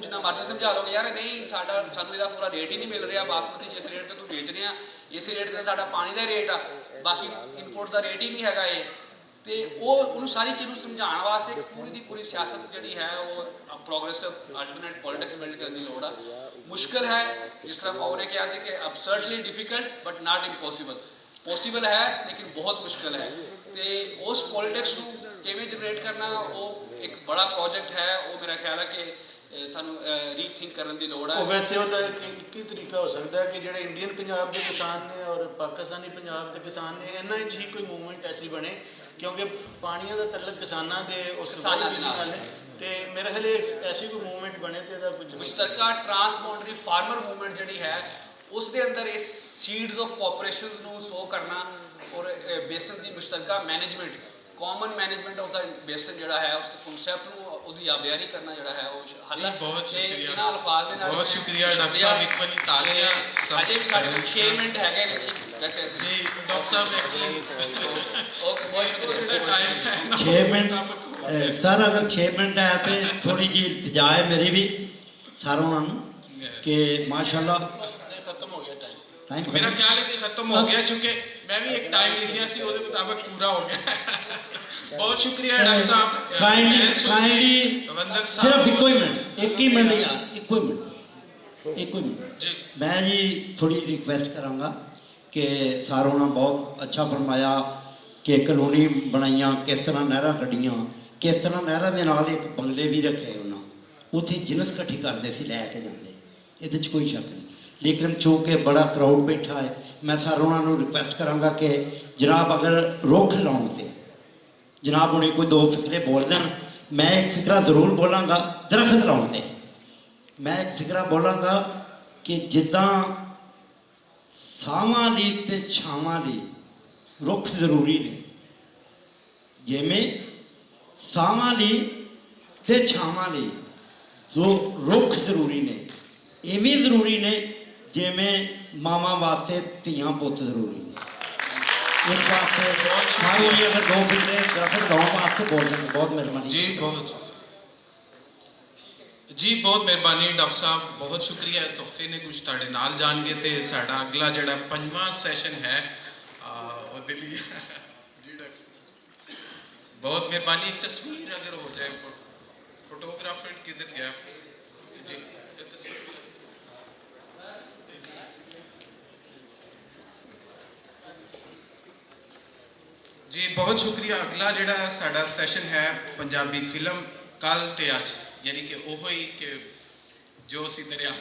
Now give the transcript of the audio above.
जिन्ना मर्जी समझा लोगे यार नहीं सानू इहदा पूरा रेट ही नहीं मिल रहा, बासमती जिस रेट ते तू बेच रहे हैं इस रेट ते साडा पानी का रेट आ, बाकी इनपुट का रेट ही नहीं हैगा ये। तो उन्होंने सारी चीज़ समझाने वास्ते पूरी की पूरी सियासत जी है वो प्रोग्रेसिव अल्टरनेट पॉलिटिक्स बिल्ड करने की लोड़ है। मुश्किल है जिस तरह पाओ ने कहा कि absurdly difficult but not impossible, possible है लेकिन बहुत मुश्किल है। तो उस पॉलिटिक्स को किवें जनरेट करना वो एक बड़ा प्रोजेक्ट है, वो मेरा ख्याल है कि सानू रीथिंक करने की लोड़ है। वैसे ਉਹਦਾ ਕੀ ਤਰੀਕਾ ਹੋ ਸਕਦਾ ਹੈ ਕਿ ਜਿਹੜੇ ਇੰਡੀਅਨ ਪੰਜਾਬ ਦੇ ਕਿਸਾਨ ਨੇ ਔਰ ਪਾਕਿਸਤਾਨੀ ਪੰਜਾਬ ਦੇ ਕਿਸਾਨ ਨੇ ਇਹਨਾਂ ਵਿੱਚ ਹੀ ਕੋਈ ਮੂਵਮੈਂਟ ਐਸੀ ਬਣੇ, ਕਿਉਂਕਿ ਪਾਣੀਆਂ ਦਾ ਤਲਕ ਕਿਸਾਨਾਂ ਦੇ ਉਸ ਕਿਸਾਨਾਂ ਦੇ ਨਾਲ ਹੈ ਤੇ ਮੇਰੇ ਖਿਆਲ ਐਸੀ ਕੋਈ ਮੂਵਮੈਂਟ ਬਣੇ ਤੇ ਇਹਦਾ ਕੁਝ ਮੁਸ਼ਤਰਕਾ ਟਰਾਂਸਬਾਉਂਡਰੀ ਫਾਰਮਰ ਮੂਵਮੈਂਟ ਜਿਹੜੀ ਹੈ ਉਸ ਦੇ ਅੰਦਰ ਇਸ ਸੀਡਸ ਆਫ ਕੋਆਪਰੇਸ਼ਨਸ ਨੂੰ ਸੋ ਕਰਨਾ ਔਰ ਬੇਸਨ ਦੀ ਮੁਸ਼ਤਰਕਾ management common management of the basin जोड़ा है उस कॉन्सैप्ट को ਉਹਦੀ ਆਬਿਆਰੀ ਕਰਨਾ ਜਿਹੜਾ ਹੈ ਉਹ ਹਾਲਾ ਬਹੁਤ ਸ਼ੁਕਰੀਆ ਇਹਨਾਂ ਅਲਫਾਜ਼ ਦੇ ਨਾਲ ਬਹੁਤ ਸ਼ੁਕਰੀਆ ਡਾਕਟਰ ਸਾਹਿਬ। ਇੱਕ ਵਾਰੀ ਤਾਲੀਆਂ ਸਭ ਅਜੇ ਵੀ ਸਾਡੇ ਕੋਲ 6 ਮਿੰਟ ਹੈਗੇ ਨੇ ਵੈਸੇ ਜੀ ਡਾਕਟਰ ਸਾਹਿਬ ਐਕਚੁਅਲੀ ਓਕੇ ਬਹੁਤ ਜਿਹੜਾ ਟਾਈਮ ਹੈ 6 ਮਿੰਟ ਸਰ ਅਗਰ 6 ਮਿੰਟ ਹੈ ਤੇ ਥੋੜੀ ਜੀ ਇਲਤਜਾ ਹੈ ਮੇਰੀ ਵੀ ਸਰ ਉਹਨਾਂ ਨੂੰ ਕਿ ਮਾਸ਼ਾਅੱਲਾ ਖਤਮ ਹੋ ਗਿਆ ਟਾਈਮ। मेरा ख्याल है कि खत्म हो गया क्योंकि मैं भी एक टाइम लिखा सी ਉਹਦੇ ਮੁਤਾਬਕ पूरा हो गया। बहुत शुक्रिया डॉक्टर साहब काइंडली वंदन साहब सिर्फ एक ही मिनट यार एक ही मिनट जी मैं जी थोड़ी रिक्वेस्ट करांगा कि सारों ने बहुत अच्छा फरमाया कि कलोनी बनाइया किस तरह नहरां कड्डियां किस तरह नहरां दे नाल एक बंगले भी रखे उन्होंने उत्थे जिनस इकट्ठी करते सी लैके जाते ये कोई शक नहीं, लेकिन चूँकि बड़ा क्राउड बैठा है मैं सर उन्होंने रिक्वेस्ट करांगा कि जनाब अगर रुख लाने से जनाब उन्हें कोई 2 फिक्रे बोल दें, मैं एक फिक्रा जरूर बोलांगा दरख्त लाने से। मैं एक फिक्रा बोलांगा कि जिदा सावां लई ते छावां लई रुख जरूरी ने, जिमें सावां लई ते छावां लई जो रुख जरूरी ने इवें जरूरी ने जिमें मावां वास्ते धियां पुत जरूरी ने। इस वास्ते सारे अगर 2 फिक्रे दरख्त लाने वास्ते बोल दें बहुत मेहरबानी जी बहुत मेहरबानी डॉक्टर साहब बहुत शुक्रिया तोहफे ने कुछ ताड़े नाल जान गए तो साड़ा अगला जड़ा 5वां सैशन है ਉਹਦੇ ਲਈ जी डॉक्टर बहुत मेहरबानी। एक तस्वीर अगर हो जाए फोटोग्राफर किधर गया जी तस्वीर जी बहुत शुक्रिया। अगला जड़ा साड़ा सैशन है पंजाबी फिल्म कल ते अज यानी कि ओहो ही कि जो असी दरिया